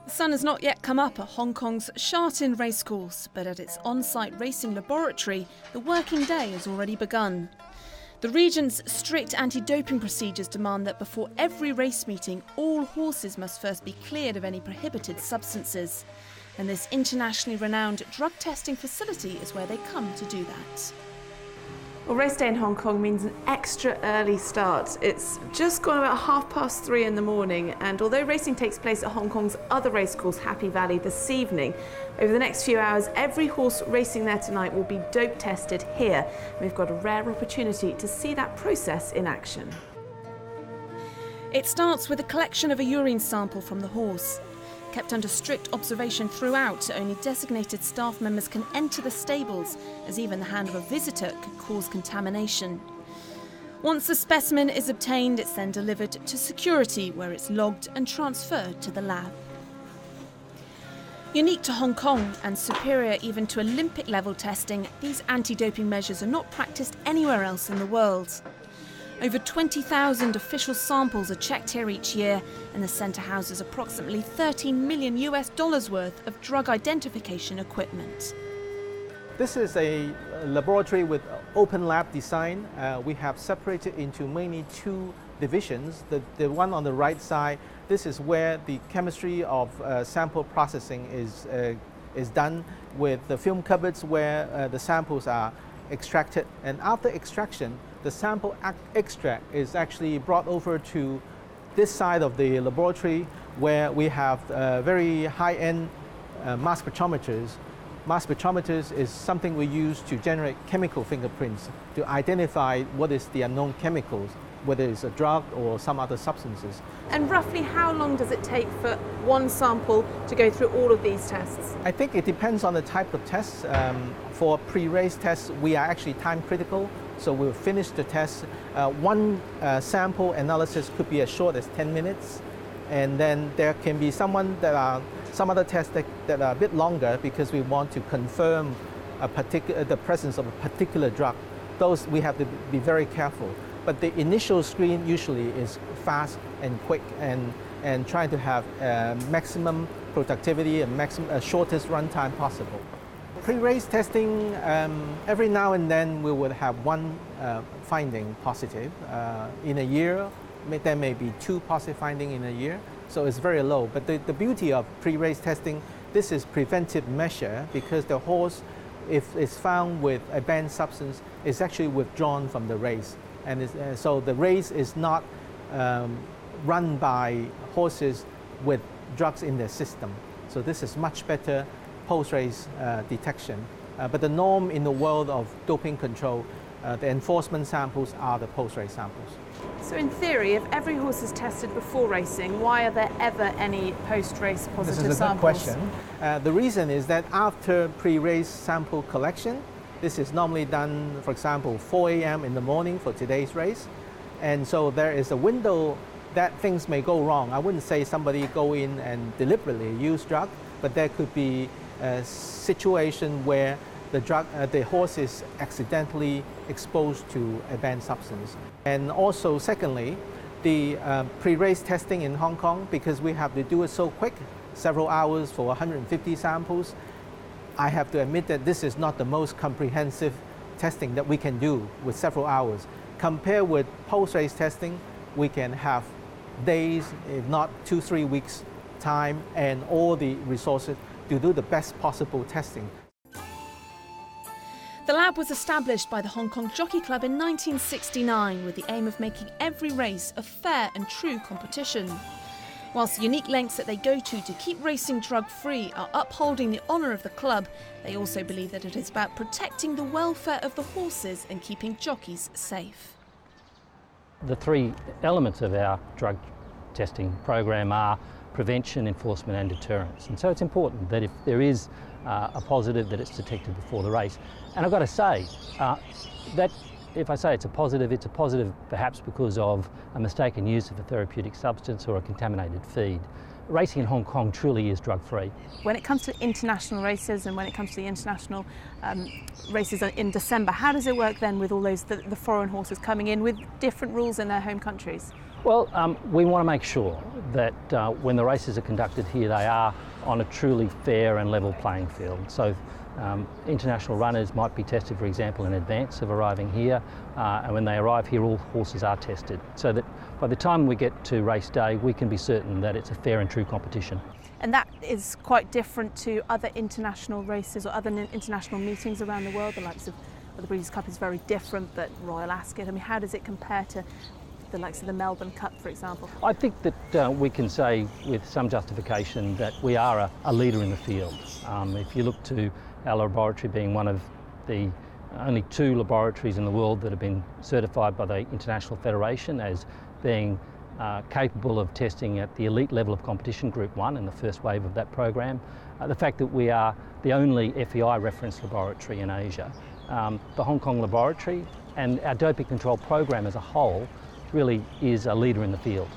The sun has not yet come up at Hong Kong's Sha Tin Racecourse, but at its on-site racing laboratory, the working day has already begun. The region's strict anti-doping procedures demand that before every race meeting, all horses must first be cleared of any prohibited substances. And this internationally renowned drug testing facility is where they come to do that. Well, race day in Hong Kong means an extra early start. It's just gone about 3:30 in the morning, and although racing takes place at Hong Kong's other racecourse, Happy Valley, this evening, over the next few hours, every horse racing there tonight will be dope tested here. And we've got a rare opportunity to see that process in action. It starts with a collection of a urine sample from the horse. Kept under strict observation throughout, only designated staff members can enter the stables, as even the hand of a visitor could cause contamination. Once the specimen is obtained, it's then delivered to security, where it's logged and transferred to the lab. Unique to Hong Kong and superior even to Olympic-level testing, these anti-doping measures are not practiced anywhere else in the world. Over 20,000 official samples are checked here each year, and the centre houses approximately $13 million worth of drug identification equipment. This is a laboratory with open lab design. We have separated into mainly two divisions. The one on the right side, this is where the chemistry of sample processing is done with the film cupboards where the samples are extracted. And after extraction, the sample extract is actually brought over to this side of the laboratory where we have very high-end mass spectrometers. Mass spectrometers is something we use to generate chemical fingerprints to identify what is the unknown chemicals, whether it's a drug or some other substances. And roughly how long does it take for one sample to go through all of these tests? I think it depends on the type of tests. For pre-race tests, we are actually time critical, so we'll finish the test. One sample analysis could be as short as 10 minutes, and then there can be some other tests that are a bit longer because we want to confirm the presence of a particular drug. Those we have to be very careful. But the initial screen usually is fast and quick and trying to have maximum productivity and shortest runtime possible. Pre-race testing, every now and then we would have one finding positive. In a year, there may be two positive findings in a year, so it's very low. But the beauty of pre-race testing, this is preventive measure because the horse, if it's found with a banned substance, is actually withdrawn from the race. And so the race is not run by horses with drugs in their system. So this is much better post-race detection. But the norm in the world of doping control, the enforcement samples are the post-race samples. So in theory, if every horse is tested before racing, why are there ever any post-race positive samples? This is a good question. The reason is that after pre-race sample collection, this is normally done, for example, 4 a.m. in the morning for today's race. And so there is a window that things may go wrong. I wouldn't say somebody go in and deliberately use drug, but there could be a situation where the horse is accidentally exposed to a banned substance. And also, secondly, the pre-race testing in Hong Kong, because we have to do it so quick, several hours for 150 samples, I have to admit that this is not the most comprehensive testing that we can do with several hours. Compared with post-race testing, we can have days, if not 2-3 weeks time and all the resources to do the best possible testing. The lab was established by the Hong Kong Jockey Club in 1969 with the aim of making every race a fair and true competition. Whilst the unique lengths that they go to keep racing drug-free are upholding the honour of the club, they also believe that it is about protecting the welfare of the horses and keeping jockeys safe. The three elements of our drug testing program are prevention, enforcement and deterrence. And so it's important that if there is a positive, that it's detected before the race. And I've got to say that if I say it's a positive perhaps because of a mistaken use of a therapeutic substance or a contaminated feed. racing in Hong Kong truly is drug-free. When it comes to international races and when it comes to the international races in December, how does it work then with all those the foreign horses coming in with different rules in their home countries? Well, we want to make sure that when the races are conducted here, they are on a truly fair and level playing field. So international runners might be tested, for example, in advance of arriving here, and when they arrive here, all horses are tested, so that by the time we get to race day, we can be certain that it's a fair and true competition. And that is quite different to other international races or other international meetings around the world. The likes of the Breeders' Cup is very different, but Royal Ascot, I mean, how does it compare to the likes of the Melbourne Cup, for example? I think that we can say with some justification that we are a leader in the field. If you look to our laboratory being one of the only 2 laboratories in the world that have been certified by the International Federation as being capable of testing at the elite level of competition, Group 1, in the first wave of that program. The fact that we are the only FEI reference laboratory in Asia, the Hong Kong laboratory and our doping control program as a whole really is a leader in the field.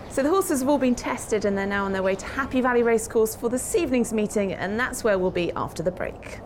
So the horses have all been tested and they're now on their way to Happy Valley Racecourse for this evening's meeting, and that's where we'll be after the break.